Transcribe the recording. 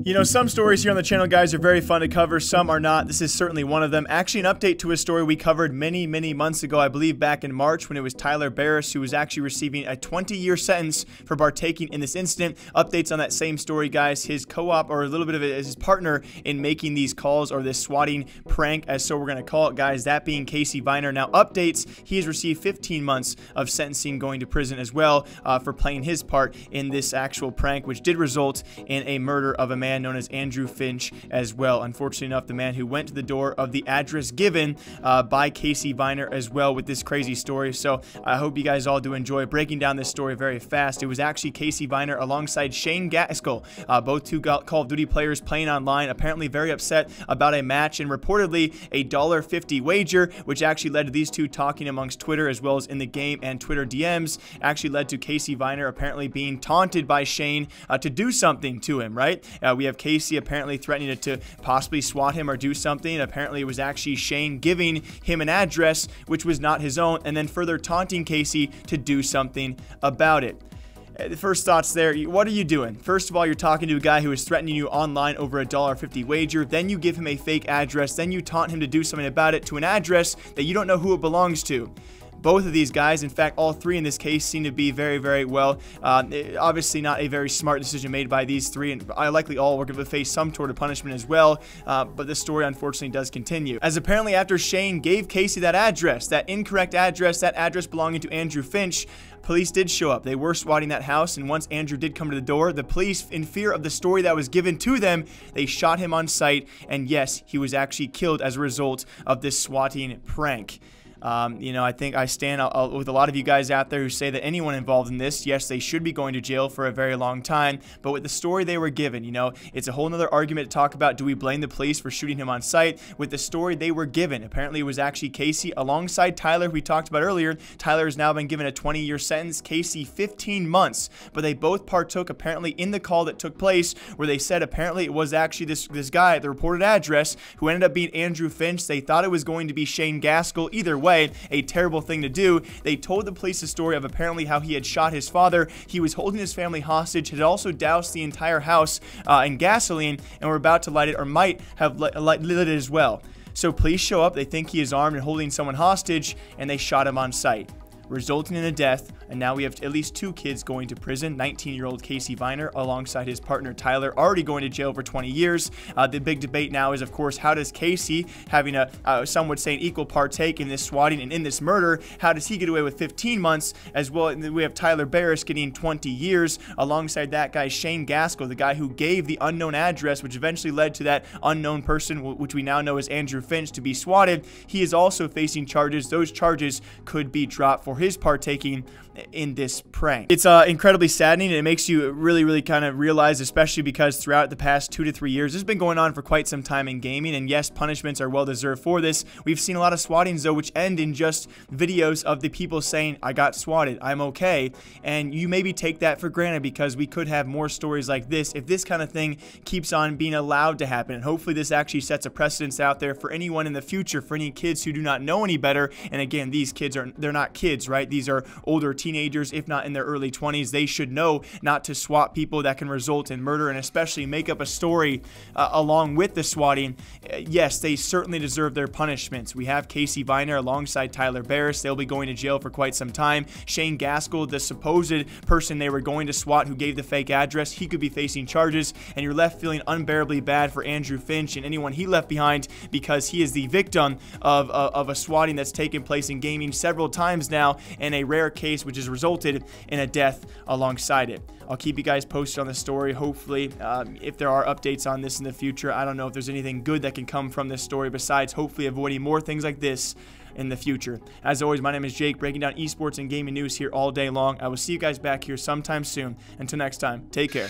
You know, some stories here on the channel, guys, are very fun to cover. Some are not. This is certainly one of them. Actually, an update to a story we covered many months ago, I believe back in March, when it was Tyler Barris who was actually receiving a 20-year sentence for partaking in this incident. Updates on that same story, guys. His co-op, or a little bit of it, his partner in making these calls, or this swatting prank, as so we're going to call it, guys, that being Casey Viner. Now, updates, he has received 15 months of sentencing, going to prison as well, for playing his part in this actual prank, which did result in a murder of a man known as Andrew Finch as well. Unfortunately enough, the man who went to the door of the address given by Casey Viner as well with this crazy story. So I hope you guys all do enjoy breaking down this story very fast. It was actually Casey Viner alongside Shane Gaskell, both two Call of Duty players playing online, apparently very upset about a match and reportedly a $1.50 wager, which actually led to these two talking amongst Twitter as well as in the game, and Twitter DMs actually led to Casey Viner apparently being taunted by Shane to do something to him, right? We have Casey apparently threatening to possibly swat him or do something. Apparently it was actually Shane giving him an address which was not his own, and then further taunting Casey to do something about it. The first thoughts there, what are you doing? First of all, you're talking to a guy who is threatening you online over a $1.50 wager, then you give him a fake address, then you taunt him to do something about it to an address that you don't know who it belongs to. Both of these guys, in fact, all three in this case, seem to be very well. Obviously not a very smart decision made by these three, and likely all were going to face some sort of punishment as well, but the story unfortunately does continue. As apparently after Shane gave Casey that address, that incorrect address, that address belonging to Andrew Finch, police did show up. They were swatting that house, and once Andrew did come to the door, the police, in fear of the story that was given to them, they shot him on sight, and yes, he was actually killed as a result of this swatting prank. You know, I think I stand with a lot of you guys out there who say that anyone involved in this, yes, they should be going to jail for a very long time, but with the story they were given, you know, it's a whole nother argument to talk about. Do we blame the police for shooting him on sight? With the story they were given, apparently it was actually Casey alongside Tyler, who we talked about earlier. Tyler has now been given a 20-year sentence, Casey 15 months, but they both partook apparently in the call that took place, where they said apparently it was actually this guy at the reported address who ended up being Andrew Finch. They thought it was going to be Shane Gaskell. Either way, a terrible thing to do. They told the police the story of apparently how he had shot his father. He was holding his family hostage, had also doused the entire house in gasoline, and were about to light it, or might have lit it as well. So police show up, they think he is armed and holding someone hostage, and they shot him on sight, resulting in a death. And now we have at least two kids going to prison. 19-year-old Casey Viner alongside his partner Tyler, already going to jail for 20 years. The big debate now is, of course, how does Casey, having some would say an equal partake in this swatting and in this murder, how does he get away with 15 months as well? And we have Tyler Barris getting 20 years. Alongside that guy, Shane Gaskell, the guy who gave the unknown address, which eventually led to that unknown person, which we now know as Andrew Finch, to be swatted. He is also facing charges. Those charges could be dropped for his partaking in this prank. It's incredibly saddening, and it makes you really kind of realize, especially because throughout the past 2 to 3 years, this has been going on for quite some time in gaming, and yes, punishments are well deserved for this. We've seen a lot of swattings though which end in just videos of the people saying, I got swatted, I'm okay, and you maybe take that for granted because we could have more stories like this if this kind of thing keeps on being allowed to happen. And hopefully this actually sets a precedence out there for anyone in the future, for any kids who do not know any better. And again, these kids they're not kids, right? These are older teenagers, if not in their early 20s. They should know not to swat people that can result in murder, and especially make up a story along with the swatting. Yes, they certainly deserve their punishments. We have Casey Viner alongside Tyler Barris. They'll be going to jail for quite some time. Shane Gaskell, the supposed person they were going to swat who gave the fake address, he could be facing charges, and you're left feeling unbearably bad for Andrew Finch and anyone he left behind, because he is the victim of a swatting that's taken place in gaming several times now, in a rare case which has resulted in a death alongside it. I'll keep you guys posted on the story. Hopefully, if there are updates on this in the future, I don't know if there's anything good that can come from this story besides hopefully avoiding more things like this in the future. As always, my name is Jake, breaking down esports and gaming news here all day long. I will see you guys back here sometime soon. Until next time, take care.